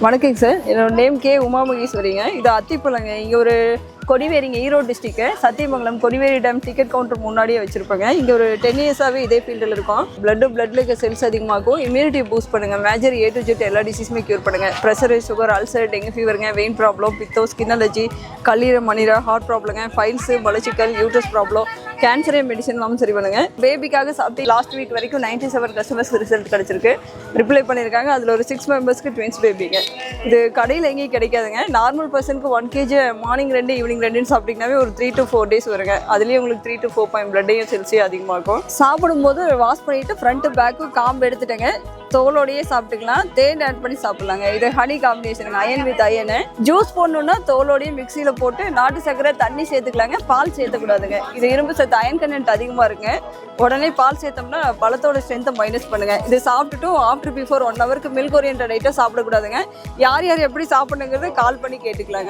வணக்கங்க சார். என்னோட name K Uma மகேஸ்வரிங்க. இது அத்திப்பழங்க. இங்கே ஒரு கொடிவேரிங்க, Erode district Sathyamangalam Kodiveri dam ticket counter முன்னாடியே வச்சிருப்பாங்க. இங்கே ஒரு 10 இயர்ஸாகவே இதே ஃபீல்டில் இருக்கும். பிளட்ல இருக்க செல்ஸ் அதிகமாகும், இம்யூனிட்டி பூஸ்ட் பண்ணுங்க, மேஜர் A to Z எல்லா டிசீஸுமே க்யூர் பண்ணுங்க. ப்ரெஷர், சுகர், அல்சர், டெங்கு ஃபீவருங்க, வெயின் ப்ராப்ளம், பித்தோ, ஸ்கின் அலர்ஜி, கல்லீரல், மணிரா, ஹார்ட் ப்ராப்ளங்க, ஃபைல்ஸு, மலச்சிக்கல், யூட்ரஸ் ப்ராப்ளம், கேன்சரே மெடிசன் இல்லாமல் சரி பண்ணுங்க. பேபிக்காக சாப்பிட்டு லாஸ்ட் வீக் வரைக்கும் 97 கஸ்டமர்ஸ்க்கு ரிசல்ட் கிடச்சிருக்கு. ரிப்ளை பண்ணியிருக்காங்க. அதில் ஒரு 6 மெம்பர்ஸ்க்கு ட்வின்ஸ் பேபிங்க. இது கடையில் எங்கேயும் கிடைக்காதுங்க. நார்மல் பர்சனுக்கு 1 kg மார்னிங் 2 ஈவினிங் 2 சாப்பிட்டிங்கனாவே ஒரு 3 to 4 days வருங்க. அதுலேயே உங்களுக்கு 3 to 4 பாயிண்ட் பிளட்டையும் செல்ஸே அதிகமாக இருக்கும். சாப்பிடும்போது வாஷ் பண்ணிவிட்டு ஃப்ரண்ட்டு பேக்கு காம்பு எடுத்துட்டேங்க. தோலோடையே சாப்பிட்டுக்கலாம். தேன் ஆட் பண்ணி சாப்பிட்லாங்க. இது ஹனி காம்பினேஷனுங்க, அயன் வித் அயனு. ஜூஸ் போடணுன்னா தோலோடையே மிக்சியில் போட்டு நாட்டு சர்க்கரை, தண்ணி சேர்த்துக்கலாங்க. பால் சேர்த்துக்கூடாதுங்க. இது இரும்பு சத்து, அயன் கண்டென்ட் அதிகமாக இருக்குங்க. உடனே பால் சேர்த்தோம்னா பழத்தோட ஸ்ட்ரென்த்தை மைனஸ் பண்ணுங்க. இது சாப்பிட்டுட்டு ஆஃப்டர் பிஃபோர் 1 ஹவருக்கு மில்க் ஓரியன்ட் ஐட்டம் சாப்பிடக்கூடாதுங்க. யார் எப்படி சாப்பிடணுங்கிறத கால் பண்ணி கேட்டுக்கலாங்க.